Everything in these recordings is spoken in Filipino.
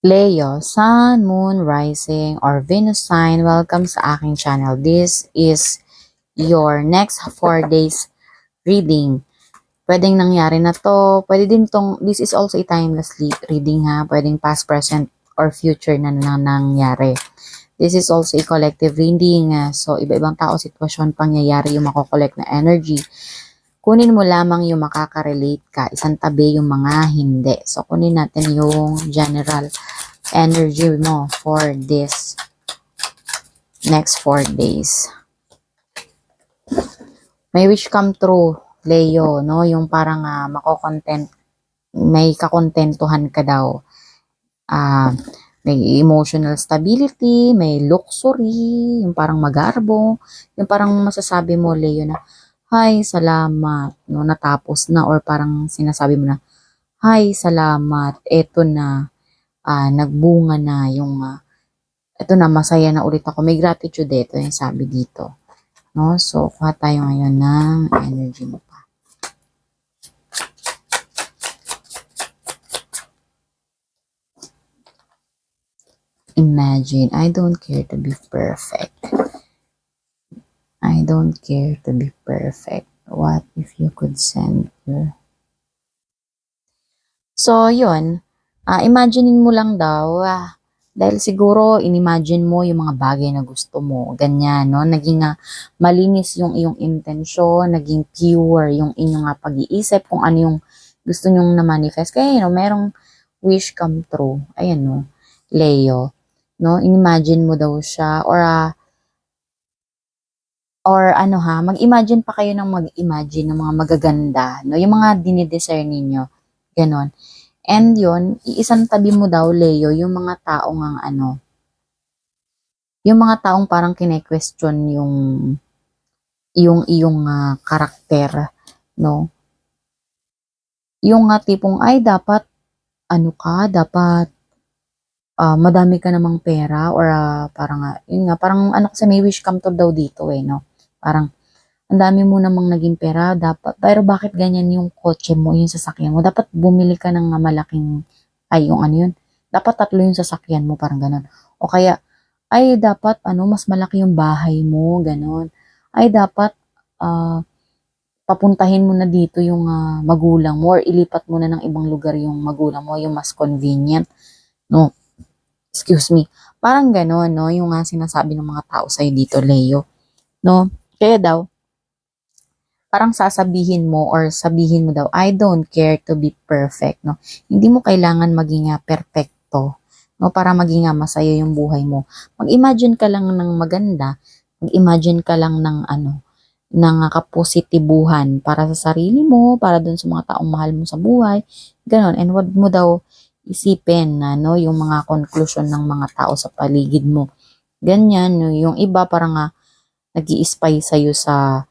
Leo, Sun, Moon, Rising, or Venus sign, welcome sa aking channel. This is your next 4 days reading. Pwedeng nangyari na to, pwede din tong, this is also a timeless reading ha, pwedeng past, present, or future na nangyari. This is also a collective reading, so iba-ibang tao, sitwasyon, pangyayari yung makokollect na energy. Kunin mo lamang yung makaka-relate ka, isang tabi yung mga hindi. So, kunin natin yung general energy mo for this next 4 days. May wish come true, Leo, no? Yung parang mako-content, may kakontentuhan ka daw. May emotional stability, may luxury, yung parang magarbo, yung parang masasabi mo, Leo, na hi, salamat, no, natapos na, or parang sinasabi mo na, hi, salamat, eto na, nagbunga na yung, eto na, masaya na ulit ako. May gratitude ito yung sabi dito. No? So, kuha tayo ngayon ng energy mo pa. Imagine, I don't care to be perfect. I don't care to be perfect. What if you could send your... So, yun. Imaginein mo lang daw, dahil siguro inimagine mo yung mga bagay na gusto mo. Ganyan, no? Naging malinis yung iyong intensyon, naging pure yung inyong pag-iisip kung ano yung gusto nyong na-manifest. Kaya, merong wish come true. Ayan, no? Leo. No? Inimagine mo daw siya, or mag-imagine pa kayo ng mag-imagine ng mga magaganda, no? Yung mga dinidesire ninyo, ganon. And yun, iisang tabi mo daw, Leo, yung mga taong yung mga taong parang kine-question yung iyong karakter, no? Yung tipong, ay, dapat, dapat, madami ka namang pera, or parang, yun nga, parang kasi may wish come true daw dito no? Parang, ang dami mo namang naging pera, dapat, pero bakit ganyan yung kotse mo, yung sasakyan mo? Dapat bumili ka ng malaking, yung yun, dapat 3 yung sasakyan mo, parang ganon. O kaya, ay dapat, mas malaki yung bahay mo, ganon. Ay dapat, papuntahin mo na dito yung magulang mo, or ilipat mo na ng ibang lugar yung magulang mo, yung mas convenient, no? Excuse me. Parang ganon, no? Yung sinasabi ng mga tao sa'yo dito, Leo, no? Kaya daw, parang sasabihin mo or sabihin mo daw, I don't care to be perfect, no? Hindi mo kailangan maging perfecto, no? Para maging masaya yung buhay mo. Mag-imagine ka lang ng maganda, mag-imagine ka lang ng ng kapositibuhan para sa sarili mo, para dun sa mga taong mahal mo sa buhay, ganon. And wag mo daw isipin na, no, yung mga conclusion ng mga tao sa paligid mo. Ganyan, no? Yung iba parang nag-i-spy sa'yo sa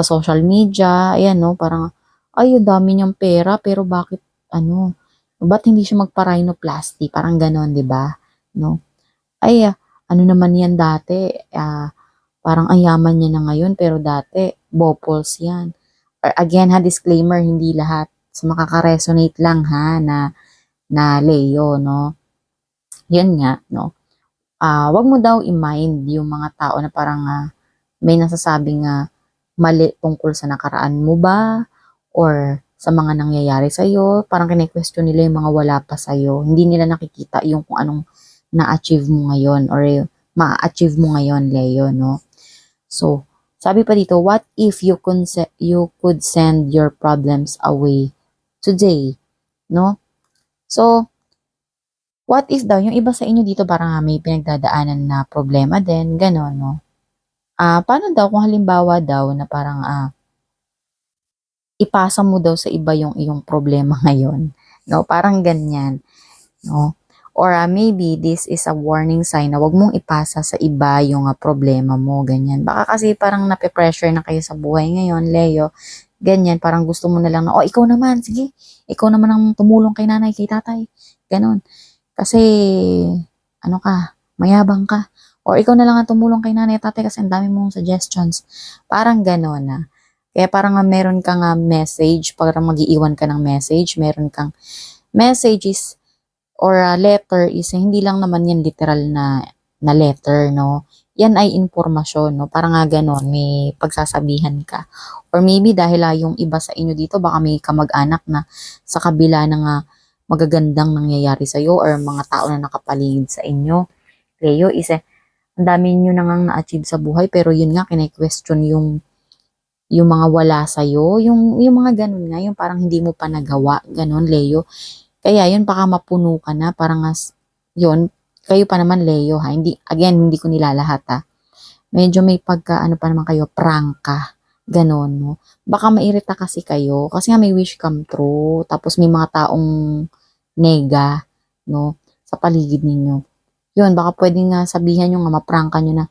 social media, ayan, no, parang, ay, ang dami niyang pera, pero bakit, ba't hindi siya magpa-rhinoplasty? Parang ganon, di ba? No? Ay, ano naman yan dati, parang ang yaman niya na ngayon, pero dati, bopols yan. Or again, disclaimer, hindi lahat. So, makaka-resonate lang, na Leo, no? Yan nga, no? Wag mo daw i-mind yung mga tao na parang may nasasabing mali tungkol sa nakaraan mo ba, or sa mga nangyayari sa'yo, parang kine-question nila yung mga wala pa sa'yo. Hindi nila nakikita yung kung anong na-achieve mo ngayon, or ma-achieve mo ngayon, Leo, no? So, sabi pa dito, what if you could send your problems away today, no? So, what if daw, yung iba sa inyo dito parang may pinagdadaanan na problema din, gano'n, no? Paano daw kung halimbawa daw na parang ipasa mo daw sa iba yung iyong problema ngayon, no? Parang ganyan, no? Or maybe this is a warning sign na wag mong ipasa sa iba yung problema mo, ganyan. Baka kasi parang nape-pressure na kayo sa buhay ngayon, Leo. Ganyan, parang gusto mo na lang na, ikaw naman, sige, ikaw naman ang tumulong kay nanay, kay tatay. Ganon. Kasi, mayabang ka. Or ikaw na lang ang tumulong kay nanay at tatay kasi ang dami mong suggestions. Parang ganon Kaya parang meron kang message, parang mag-iiwan ka ng message, meron kang messages or letter is hindi lang naman yan literal na letter, no? Yan ay impormasyon, no? Parang nga ganon, may pagsasabihan ka. Or maybe dahil yung iba sa inyo dito, baka may kamag-anak na sa kabila ng magagandang nangyayari sa'yo or mga tao na nakapaligid sa inyo. Leo, ang dami nyo na ngang na-achieve sa buhay, pero yun nga, kine-question yung mga wala sa'yo, yung mga ganun nga, yung parang hindi mo pa nagawa, ganun, Leo. Kaya yun, baka mapuno ka na, parang yun, kayo pa naman, Leo, ha? Hindi, again, hindi ko nilalahat, ha? Medyo may ano pa naman kayo, prangka, ganun, no? Baka mairita kasi kayo, kasi nga may wish come true, tapos may mga taong nega, no? Sa paligid ninyo. Yun, baka pwedeng nga sabihan nyo nga, maprangka nyo na,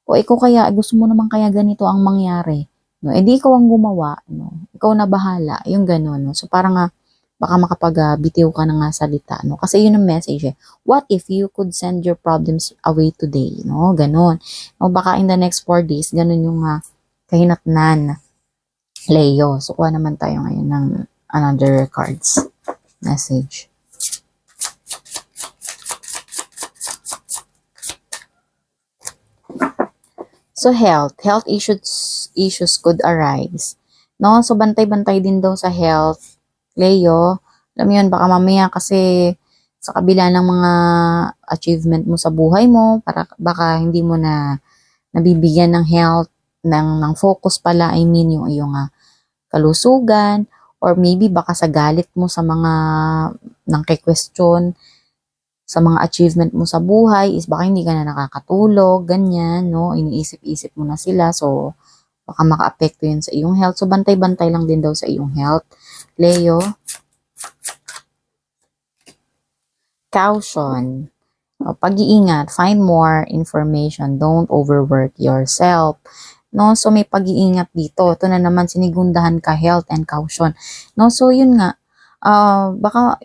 o ikaw kaya, gusto mo naman kaya ganito ang mangyari, no? Eh di ikaw ang gumawa, no? Ikaw na bahala, yung ganun, no? So parang nga, baka makapag-bitiw ka na nga salita, no? Kasi yun ang message, eh. What if you could send your problems away today, no? Ganon. O baka in the next 4 days, ganon yung kahinatnan, Leo. So kuha naman tayo ngayon ng another cards message. So health issues could arise. No? So bantay-bantay din daw sa health, Leo. Alam mo yun, baka mamaya kasi sa kabila ng mga achievement mo sa buhay mo, baka hindi mo na nabibigyan ng health, ng focus pala, I mean yung iyong kalusugan, or maybe baka sa galit mo sa mga nang question sa mga achievement mo sa buhay is baka hindi ka na nakakatulog, ganyan, no? Iniisip-isip mo na sila, so baka maka-apekto yun sa iyong health. So bantay-bantay lang din daw sa iyong health, Leo. Caution. Pag-iingat, find more information, don't overwork yourself. No, so may pag-iingat dito. Ito na naman, sinigundahan ka, health and caution. No, so yun nga, baka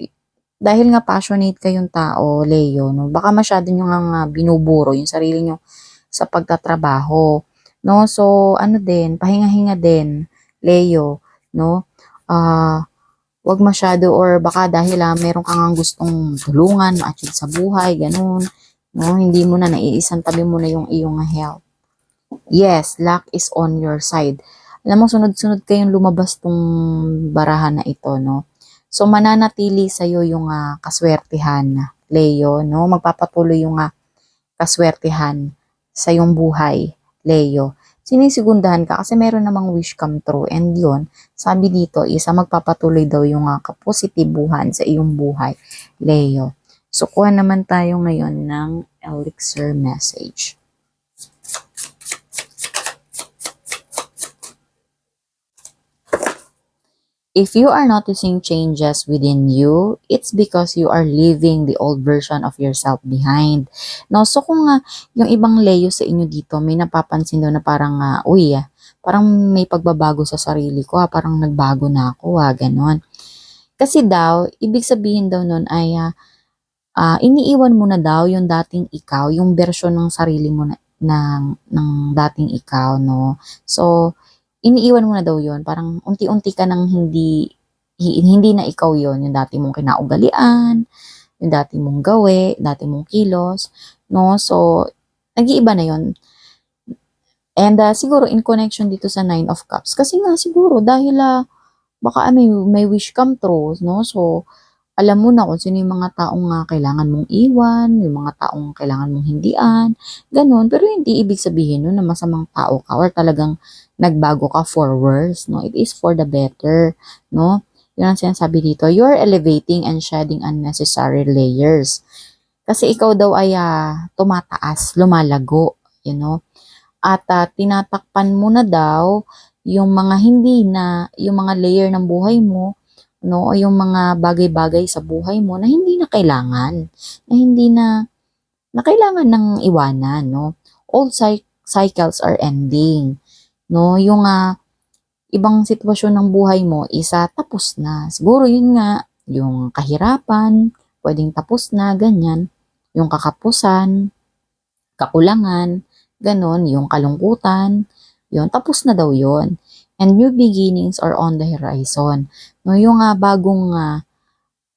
dahil nga passionate kayong tao, Leo, no, baka masyado nyo nga binuburo yung sarili nyo sa pagtatrabaho. No, so ano din, pahinga-hinga din, Leo, no? Wag masyado, or baka dahil meron kang gustong tulungan, ma-achieve sa buhay, ganun. No, hindi mo na naiisang tabi mo na yung iyong health. Yes, luck is on your side. Alam mo, sunod-sunod kayong lumabas tong barahan na ito, no? So, mananatili sa'yo yung kaswertihan, Leo, no? Magpapatuloy yung kaswertihan sa iyong buhay, Leo. Sinisigundahan ka kasi meron namang wish come true, and yun, sabi dito, magpapatuloy daw yung kapositibuhan sa iyong buhay, Leo. So, kuha naman tayo ngayon ng elixir message. If you are noticing changes within you, it's because you are leaving the old version of yourself behind. No, so kung yung ibang Leo sa inyo dito, may napapansin daw na parang, parang may pagbabago sa sarili ko, parang nagbago na ako, ganon. Kasi daw, ibig sabihin daw nun ay, iniiwan mo na daw yung dating ikaw, yung version ng sarili mo ng dating ikaw, no? So, iniiwan mo na daw yun. Parang unti-unti ka nang hindi na ikaw yon, yung dati mong kinaugalian, yung dati mong gawe, dati mong kilos, no? So, nag-iiba na yon. And siguro in connection dito sa 9 of Cups, kasi nga siguro dahil baka may wish come true, no? So, alam mo na kung sino yung mga taong kailangan mong iwan, yung mga taong kailangan mong hindian, ganun. Pero hindi ibig sabihin nun na masamang tao ka or talagang nagbago ka for worse, no? It is for the better, no? Yun ang sinasabi dito. You're elevating and shedding unnecessary layers. Kasi ikaw daw ay tumataas, lumalago, you know? At tinatakpan mo na daw yung mga yung mga layer ng buhay mo, no, o yung mga bagay-bagay sa buhay mo na hindi na kailangan ng iwanan, no. Old cycles are ending, no. Yung ibang sitwasyon ng buhay mo isa tapos na. Siguro yun nga, yung kahirapan, pwedeng tapos na, ganyan. Yung kakapusan, kakulangan, ganon, yung kalungkutan, yun, tapos na daw yun. And new beginnings are on the horizon. No, yung bagong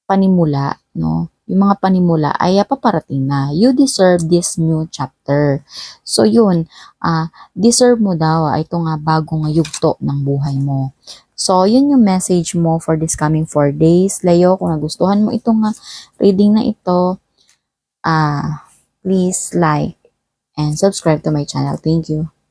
panimula, no, yung mga panimula ay paparating na. You deserve this new chapter. So yun, deserve mo daw ito nga bagong yugto ng buhay mo. So yun yung message mo for this coming 4 days. Leo, kung nagustuhan mo itong reading na ito, please like and subscribe to my channel. Thank you.